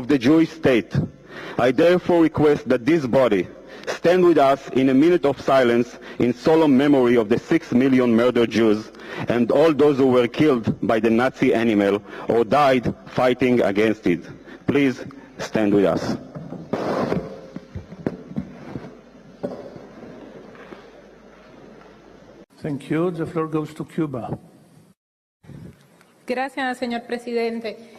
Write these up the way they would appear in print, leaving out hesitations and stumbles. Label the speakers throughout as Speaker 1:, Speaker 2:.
Speaker 1: of the Jewish state. I therefore request that this body stand with us in a minute of silence in solemn memory of the 6 million murdered Jews and all those who were killed by the Nazi animal or died fighting against it. Please stand with us.
Speaker 2: Thank you. The floor goes to Cuba.
Speaker 3: Gracias, señor presidente.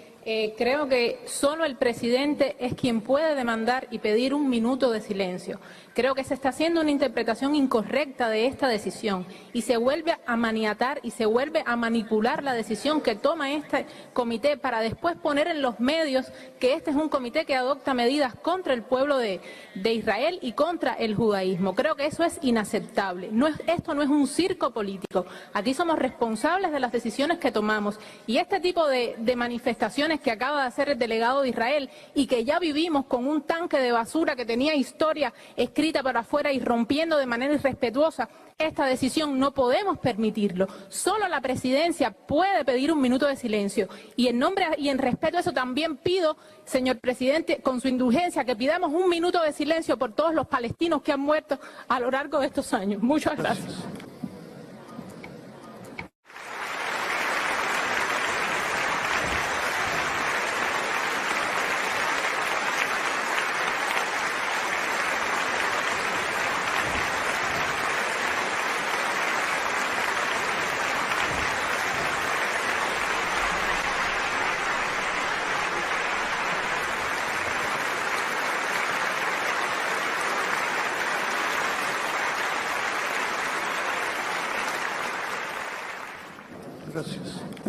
Speaker 3: Creo que solo el presidente es quien puede demandar y pedir un minuto de silencio. Creo que se está haciendo una interpretación incorrecta de esta decisión y se vuelve a maniatar y se vuelve a manipular la decisión que toma este comité para después poner en los medios que este es un comité que adopta medidas contra el pueblo de Israel y contra el judaísmo. Creo que eso es inaceptable. Esto no es un circo político. Aquí somos responsables de las decisiones que tomamos y este tipo de manifestaciones que acaba de hacer el delegado de Israel y que ya vivimos con un tanque de basura que tenía historia escrita para afuera y rompiendo de manera irrespetuosa esta decisión, no podemos permitirlo. Solo la presidencia puede pedir un minuto de silencio y en nombre y en respeto a eso también pido, señor presidente, con su indulgencia, que pidamos un minuto de silencio por todos los palestinos que han muerto a lo largo de estos años. Muchas gracias.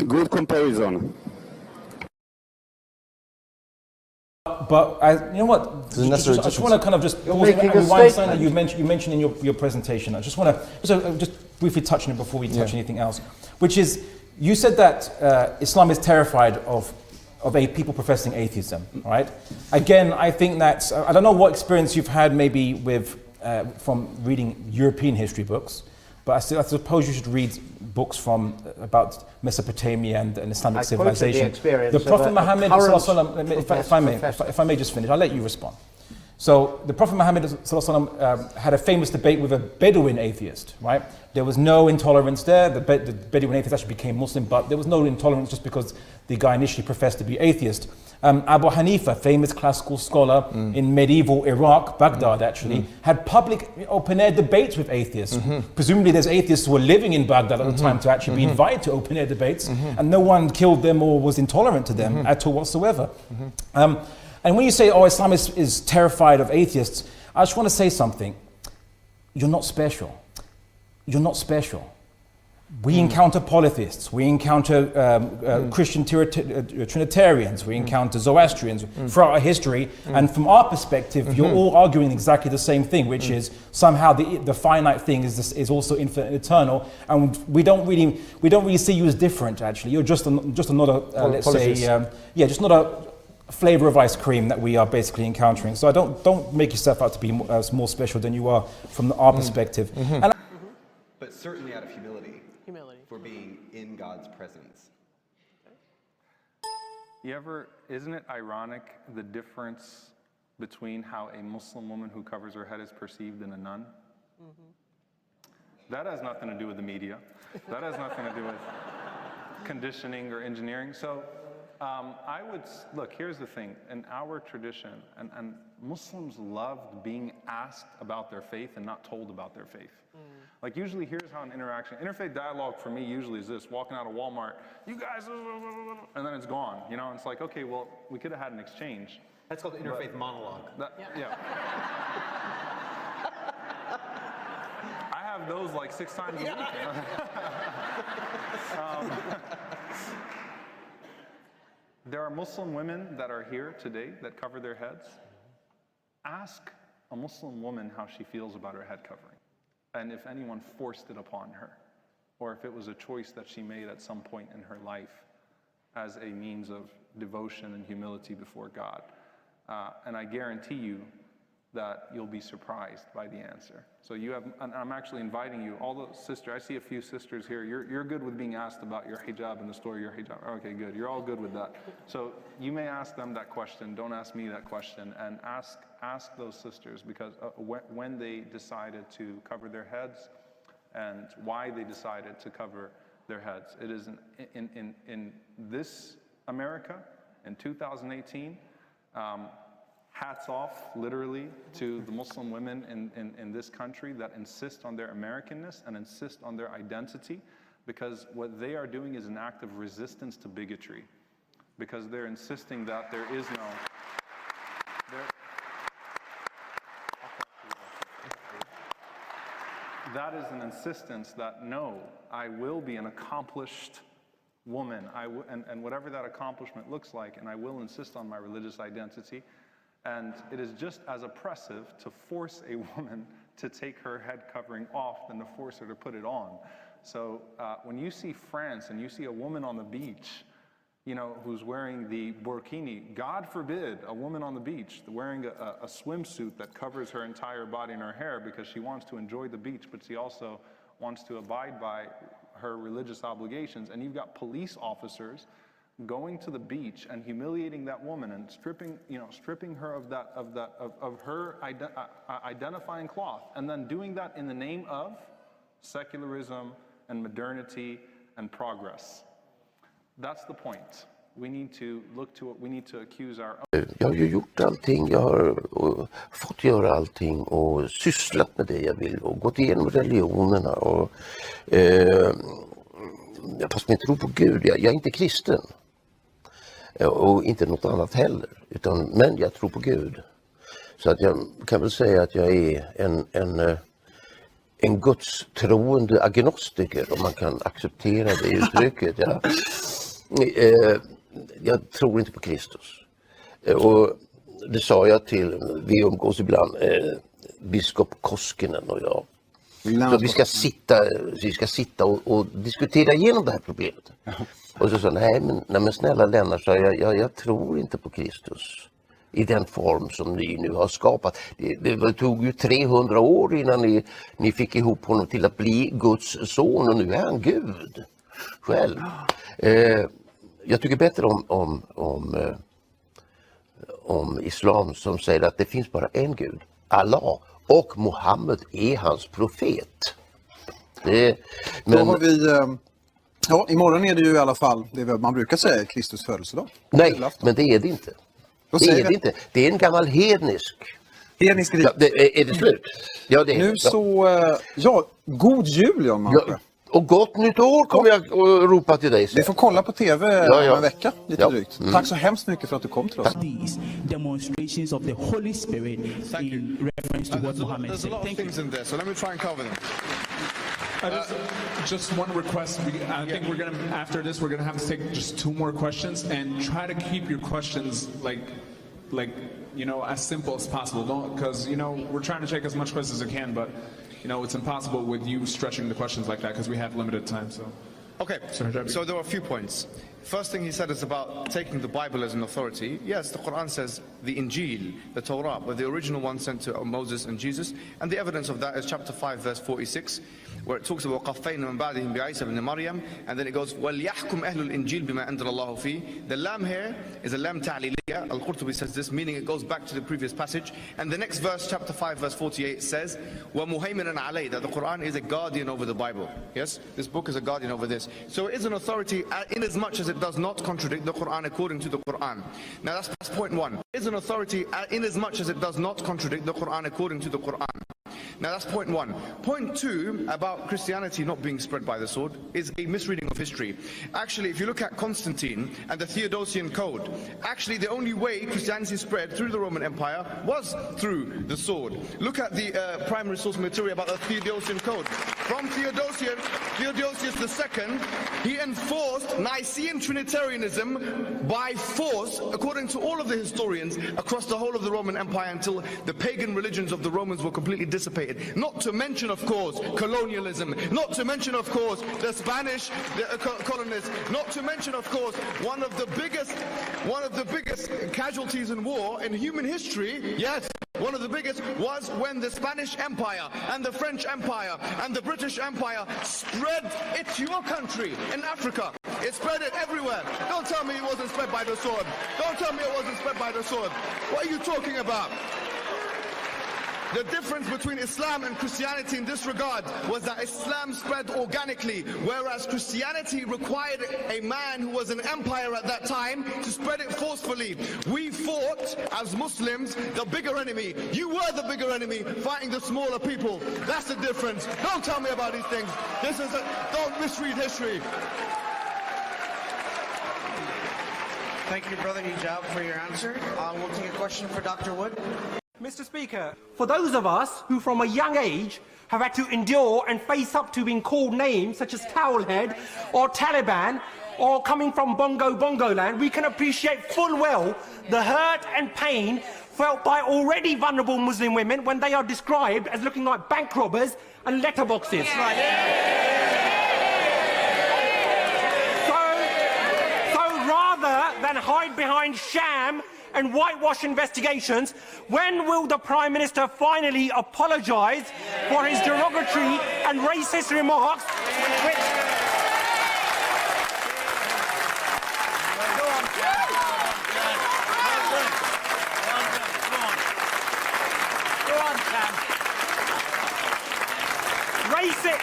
Speaker 1: Good comparison.
Speaker 4: But you know what? I just want to kind of just pause and rewind something that you mentioned in your presentation. I just want to just briefly touch on it before we touch anything else, which is you said that Islam is terrified of people professing atheism, right? Again, I think that I don't know what experience you've had maybe with from reading European history books. But I suppose you should read books about Mesopotamia and Islamic civilization. The Prophet Muhammad, if I may just finish, I'll let you respond. So the Prophet Muhammad had a famous debate with a Bedouin atheist, right? There was no intolerance there. The Bedouin atheist actually became Muslim, but there was no intolerance just because the guy initially professed to be atheist. Abu Hanifa, famous classical scholar in medieval Iraq, Baghdad actually, had public open-air debates with atheists. Presumably there's atheists who were living in Baghdad at the time to actually be invited to open-air debates, and no one killed them or was intolerant to them at all whatsoever. And when you say, oh, Islam is terrified of atheists, I just want to say something. You're not special. You're not special. We encounter polytheists, we encounter Christian Trinitarians, we encounter Zoroastrians throughout our history, and from our perspective, you're all arguing exactly the same thing, which is somehow the finite thing is also infinite and eternal, and we don't really see you as different. Actually, you're just another let's say, just not a flavor of ice cream that we are basically encountering. So don't make yourself out to be more special than you are from our perspective. And
Speaker 5: but certainly out of humility. For being in God's presence.
Speaker 6: Isn't it ironic the difference between how a Muslim woman who covers her head is perceived and a nun? That has nothing to do with the media. That has nothing to do with conditioning or engineering. So look, here's the thing. In our tradition, and Muslims loved being asked about their faith and not told about their faith. Like usually here's how an interfaith dialogue for me usually is this, walking out of Walmart, you guys, and then it's gone, you know, and it's like, okay, well, we could have had an exchange.
Speaker 5: That's called interfaith monologue.
Speaker 6: Yeah. I have those like 6 times a week. There are Muslim women that are here today that cover their heads. Ask a Muslim woman how she feels about her head covering. And if anyone forced it upon her, or if it was a choice that she made at some point in her life as a means of devotion and humility before God. And I guarantee you, that you'll be surprised by the answer. So you have, and I'm actually inviting you, all the sisters, I see a few sisters here, you're good with being asked about your hijab and the story of your hijab. Okay, good, you're all good with that. So you may ask them that question, don't ask me that question, and ask those sisters, because when they decided to cover their heads and why they decided to cover their heads. It is in this America, in 2018, hats off, literally, to the Muslim women in this country that insist on their Americanness and insist on their identity, because what they are doing is an act of resistance to bigotry, because they're insisting that there is no... That is an insistence that, no, I will be an accomplished woman, and whatever that accomplishment looks like, and I will insist on my religious identity. And it is just as oppressive to force a woman to take her head covering off than to force her to put it on. So when you see France and you see a woman on the beach, you know, who's wearing the burkini, God forbid a woman on the beach wearing a swimsuit that covers her entire body and her hair because she wants to enjoy the beach, but she also wants to abide by her religious obligations. And you've got police officers going to the beach and humiliating that woman and stripping her of her identifying cloth, and then doing that in the name of secularism and modernity and progress. That's the point. We need to look to it. We need to accuse our own.
Speaker 7: Jag har ju gjort allting, jag har fått göra allting och sysslat med det jag vill och gått igenom religionerna och fast jag tror på Gud, jag är inte kristen och inte något annat heller, men jag tror på Gud. Så att jag kan väl säga att jag är en gudstroende agnostiker, om man kan acceptera det uttrycket. Jag tror inte på Kristus. Och det sa jag till, vi umgås ibland, biskop Koskinen och jag. Så vi ska sitta och diskutera igenom det här problemet. Och så sa nej men snälla Lennart, så jag tror inte på Kristus i den form som ni nu har skapat. Det tog ju 300 år innan ni fick ihop honom till att bli Guds son, och nu är han Gud själv. Jag tycker bättre om islam som säger att det finns bara en Gud, Allah, och Muhammed är hans profet.
Speaker 8: Då har vi... Ja, imorgon är det ju i alla fall det man brukar säga Kristus födelsedag.
Speaker 7: Nej, men det är det inte. Det är en gammal hednisk.
Speaker 8: Hednisk
Speaker 7: ja, är det slut? Ja, det är
Speaker 8: nu så, god jul Jan Malmsjö.
Speaker 7: Och gott nytt år kommer jag att ropa till dig.
Speaker 8: Vi får kolla på tv om en vecka, lite drygt. Tack så hemskt mycket för att du kom till oss.
Speaker 9: These demonstrations of the Holy Spirit in reference to what Muhammad said.
Speaker 10: There's a lot of things in there, so let me try and cover them.
Speaker 11: Just one request. I think we're going to, after this, we're going to have to take just 2 more questions, and try to keep your questions like you know, as simple as possible. Because you know, we're trying to take as much questions as we can, but you know, it's impossible with you stretching the questions like that because we have limited time. So.
Speaker 10: Okay, so there are a few points. First thing he said is about taking the Bible as an authority. Yes, the Quran says the Injil, the Torah, but the original one sent to Moses and Jesus. And the evidence of that is chapter 5, verse 46, where it talks about قَفَّيْنَ مِنْ بَعْدِهِمْ بِعِيسَى بْنِ مَرْيَمْ, and then it goes وَلْيَحْكُمْ أَهْلُ الْإِنْجِيلِ بِمَا أَنزَلَ اللَّهُ فِيهِ. The lam here is a lam ta'liliyya. Al-Qurtubi says this, meaning it goes back to the previous passage. And the next verse, chapter 5, verse 48, says وَمُهَيْمِنًا عَلَيْهِ, that the Quran is a guardian over the Bible. Yes, this book is a guardian over this. So it is an authority in as much as it does not contradict the Quran according to the Quran. Now that's point 1. It is an authority in as much as it does not contradict the Quran according to the Quran. Now that's point 1. Point 2 about Christianity not being spread by the sword is a misreading of history. Actually, if you look at Constantine and the Theodosian Code, actually the only way Christianity spread through the Roman Empire was through the sword. Look at the primary source material about the Theodosian Code. From Theodosius II, he enforced Nicene Trinitarianism by force, according to all of the historians, across the whole of the Roman Empire until the pagan religions of the Romans were completely dissipated. Not to mention, of course, colonialism. Not to mention, of course, the Spanish colonists. Not to mention, of course, one of the biggest casualties in war in human history. Yes, One of the biggest was when the Spanish Empire and the French Empire and the British Empire spread it to your country in Africa. It spread it everywhere. Don't tell me it wasn't spread by the sword. Don't tell me it wasn't spread by the sword. What are you talking about? The difference between Islam and Christianity in this regard was that Islam spread organically, whereas Christianity required a man who was an empire at that time to spread it forcefully. We fought, as Muslims, the bigger enemy. You were the bigger enemy, fighting the smaller people. That's the difference. Don't tell me about these things. Don't misread history.
Speaker 12: Thank you, Brother Hijab, for your answer. We'll take a question for Dr. Wood.
Speaker 13: Mr. Speaker, for those of us who from a young age have had to endure and face up to being called names such as Towelhead or Taliban or coming from Bongo land, we can appreciate full well the hurt and pain felt by already vulnerable Muslim women when they are described as looking like bank robbers and letterboxes. So rather than hide behind sham and whitewash investigations, when will the Prime Minister finally apologise for his derogatory and racist remarks?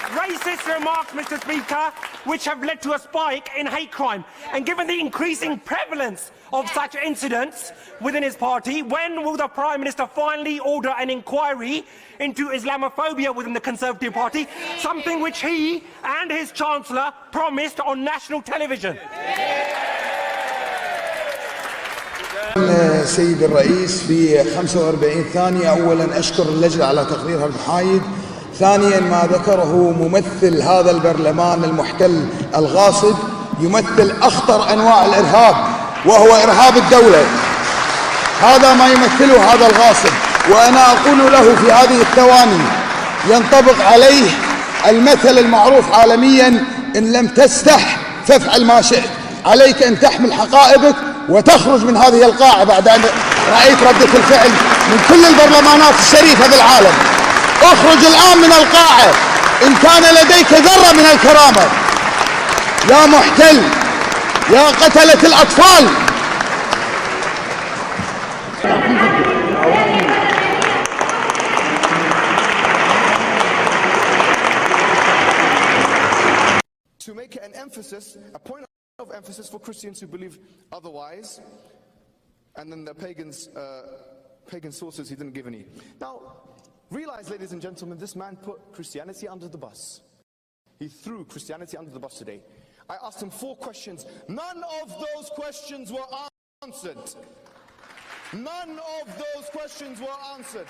Speaker 13: Racist remarks, Mr. Speaker, which have led to a spike in hate crime. And given the increasing prevalence of such incidents within his party, when will the Prime Minister finally order an inquiry into Islamophobia within the Conservative Party, something which he and his Chancellor promised on national television?
Speaker 14: سيد الرئيس في 45 ثانية. أولا أشكر اللجنة على تقريرها المحايد. ثانيا ما ذكره ممثل هذا البرلمان المحتل الغاصب يمثل أخطر أنواع الإرهاب وهو إرهاب الدولة. هذا ما يمثله هذا الغاصب، وأنا أقول له في هذه الثواني ينطبق عليه المثل المعروف عالميا: إن لم تستح فافعل ما شئت. عليك أن تحمل حقائبك وتخرج من هذه القاعة بعد أن رأيت ردة الفعل من كل البرلمانات الشريفة بالعالم. اخرج الآن من القاعة إن كان لديك ذرة من الكرامة. يا محتل، يا قتلة الأطفال.
Speaker 10: To make it an emphasis, a point of emphasis for Christians who believe otherwise, and then the pagan sources he didn't give any. Now, realize, ladies and gentlemen, this man put Christianity under the bus. He threw Christianity under the bus today. I asked him 4 questions. None of those questions were answered. None of those questions were answered.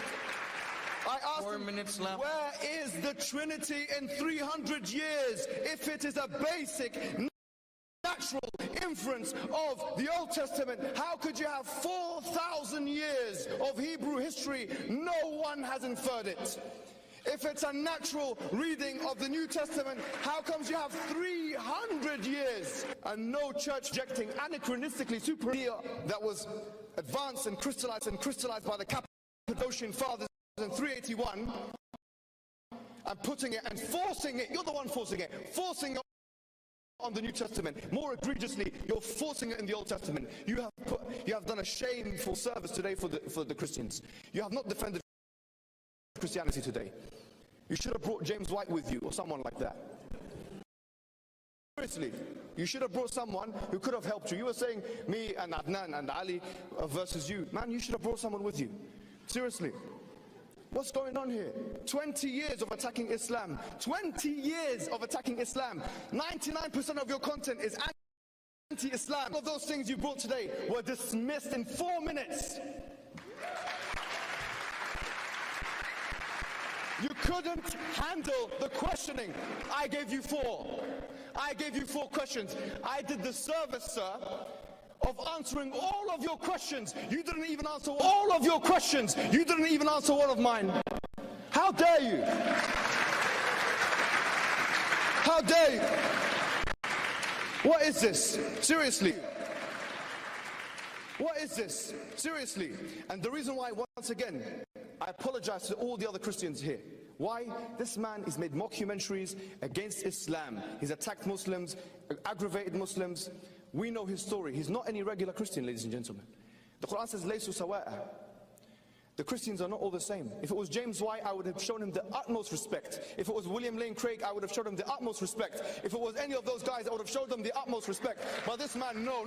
Speaker 10: I asked
Speaker 12: 4 minutes left.
Speaker 10: Where is the Trinity in 300 years if it is a basic natural inference of the Old Testament? How could you have 4,000 years of Hebrew history? No one has inferred it. If it's a natural reading of the New Testament, how comes you have 300 years and no church rejecting anachronistically superior that was advanced and crystallized by the Cappadocian Fathers in 381 and putting it and forcing it? You're the one forcing it on the New Testament. More egregiously, you're forcing it in the Old Testament. You have done a shameful service today for the Christians. You have not defended Christianity today. You should have brought James White with you or someone like that. Seriously, you should have brought someone who could have helped you. You were saying me and Adnan and Ali versus you. Man, you should have brought someone with you. Seriously. What's going on here? 20 years of attacking Islam. 20 years of attacking Islam. 99% of your content is anti-Islam. All of those things you brought today were dismissed in 4 minutes. You couldn't handle the questioning. I gave you 4. I gave you 4 questions. I did the service, sir, of answering all of your questions. You didn't even answer all of your questions. You didn't even answer one of mine. How dare you? How dare you? What is this? Seriously. What is this? Seriously. And the reason why, once again, I apologize to all the other Christians here. Why? This man has made mockumentaries against Islam. He's attacked Muslims, aggravated Muslims. We know his story. He's not any regular Christian, ladies and gentlemen. The Quran says, "Laysu sawa'a." The Christians are not all the same. If it was James White, I would have shown him the utmost respect. If it was William Lane Craig, I would have shown him the utmost respect. If it was any of those guys, I would have showed them the utmost respect. But this man, no.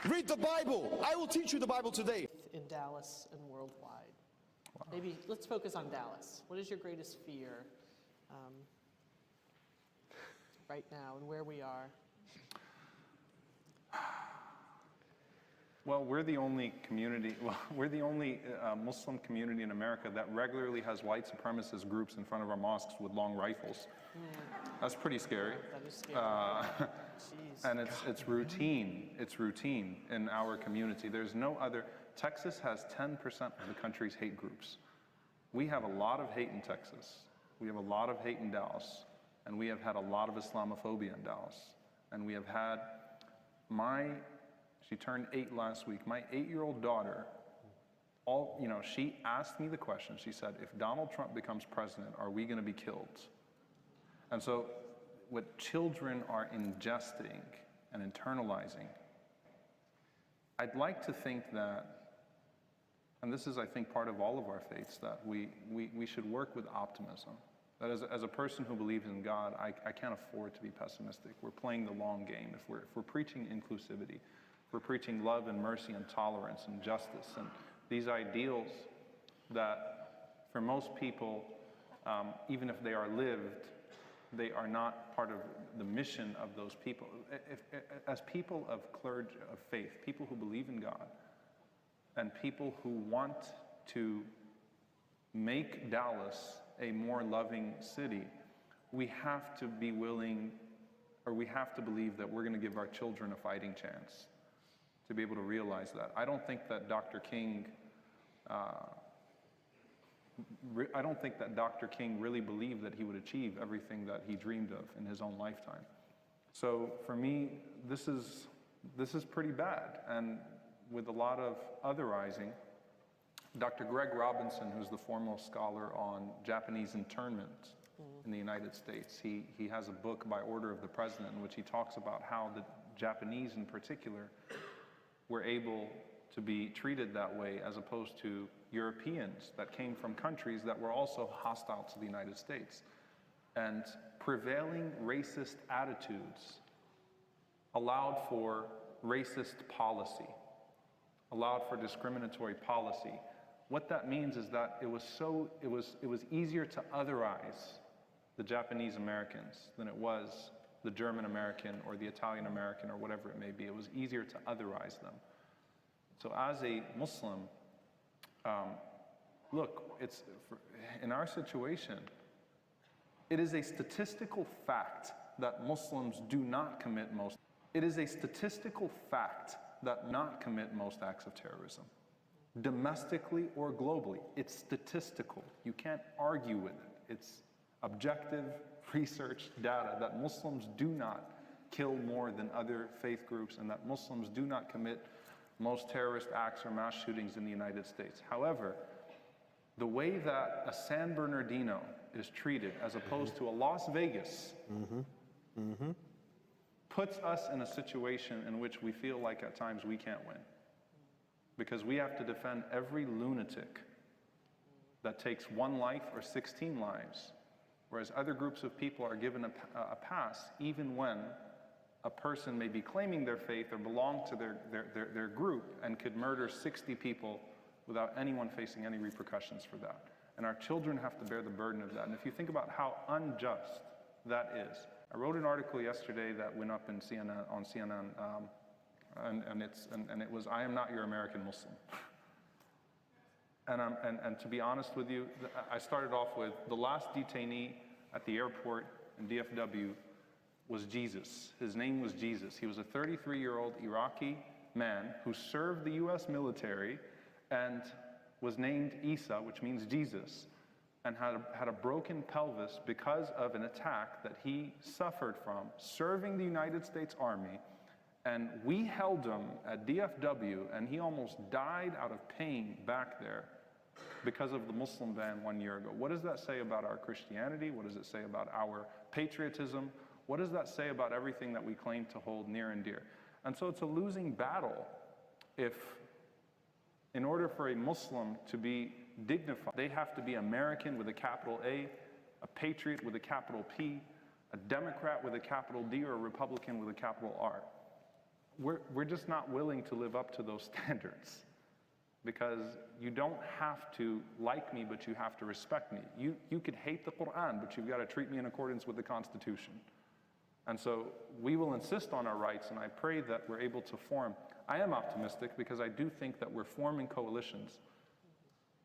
Speaker 10: Read the Bible. I will teach you the Bible today.
Speaker 15: In Dallas and worldwide. Wow. Maybe let's focus on Dallas. What is your greatest fear right now and where we are?
Speaker 6: Well, we're the only community, Muslim community in America that regularly has white supremacist groups in front of our mosques with long rifles. That's pretty scary.
Speaker 15: That is scary.
Speaker 6: And it's routine. It's routine in our community. There's no other. Texas has 10% of the country's hate groups. We have a lot of hate in Texas. We have a lot of hate in Dallas. And we have had a lot of Islamophobia in Dallas. And we have had she turned 8 last week. My 8-year-old daughter, she asked me the question. She said, if Donald Trump becomes president, are we going to be killed? And so what children are ingesting and internalizing, I'd like to think that, and this is, I think, part of all of our faiths, that we should work with optimism. That as a person who believes in God, I can't afford to be pessimistic. We're playing the long game. If we're preaching inclusivity, if we're preaching love and mercy and tolerance and justice and these ideals that for most people, even if they are lived, they are not part of the mission of those people. As people of clergy, of faith, people who believe in God, and people who want to make Dallas a more loving city, we have to be willing, or we have to believe that we're going to give our children a fighting chance to be able to realize that. I don't think that Dr. King really believed that he would achieve everything that he dreamed of in his own lifetime. So for me, this is pretty bad. And with a lot of otherizing, Dr. Greg Robinson, who's the foremost scholar on Japanese internment in the United States, he has a book by order of the president in which he talks about how the Japanese in particular were able to be treated that way as opposed to Europeans that came from countries that were also hostile to the United States. And prevailing racist attitudes allowed for racist policy, allowed for discriminatory policy. What that means is that it was easier to otherize the Japanese Americans than it was the German American or the Italian American or whatever it may be. It was easier to otherize them. So as a Muslim, look, in our situation, it is a statistical fact that Muslims do not commit most. It is a statistical fact that not commit most acts of terrorism, domestically or globally. It's statistical. You can't argue with it. It's objective research data that Muslims do not kill more than other faith groups and that Muslims do not commit most terrorist acts or mass shootings in the United States. However, the way that a San Bernardino is treated as opposed to a Las Vegas puts us in a situation in which we feel like at times we can't win. Because we have to defend every lunatic that takes 1 life or 16 lives, whereas other groups of people are given a pass even when a person may be claiming their faith or belong to their group and could murder 60 people without anyone facing any repercussions for that. And our children have to bear the burden of that. And if you think about how unjust that is, I wrote an article yesterday that went up on CNN, and it was, "I am not your American Muslim." And to be honest with you, I started off with the last detainee at the airport in DFW was Jesus. His name was Jesus. He was a 33-year-old Iraqi man who served the US military and was named Isa, which means Jesus, and had a broken pelvis because of an attack that he suffered from serving the United States Army And we held him at DFW, and he almost died out of pain back there because of the Muslim ban 1 year ago. What does that say about our Christianity? What does it say about our patriotism? What does that say about everything that we claim to hold near and dear? And so it's a losing battle if, in order for a Muslim to be dignified, they have to be American with a capital A patriot with a capital P, a Democrat with a capital D, or a Republican with a capital R. We're just not willing to live up to those standards, because you don't have to like me, but you have to respect me. You could hate the Quran, but you've got to treat me in accordance with the Constitution. And so we will insist on our rights, and I pray that we're able to form. I am optimistic because I do think that we're forming coalitions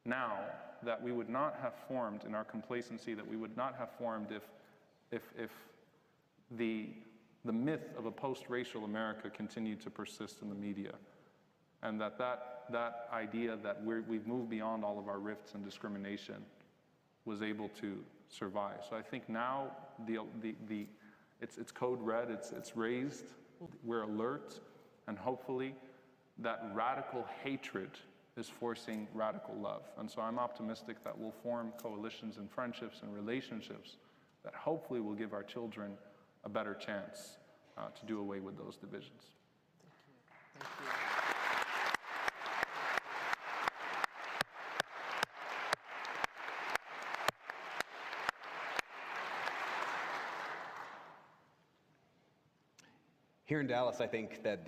Speaker 6: now that we would not have formed in our complacency, that we would not have formed if the myth of a post-racial America continued to persist in the media. And that idea that we've moved beyond all of our rifts and discrimination was able to survive. So I think now it's code red, it's raised, we're alert, and hopefully that radical hatred is forcing radical love. And so I'm optimistic that we'll form coalitions and friendships and relationships that hopefully will give our children a better chance to do away with those divisions.
Speaker 15: Thank you. Thank you.
Speaker 5: Here in Dallas, I think that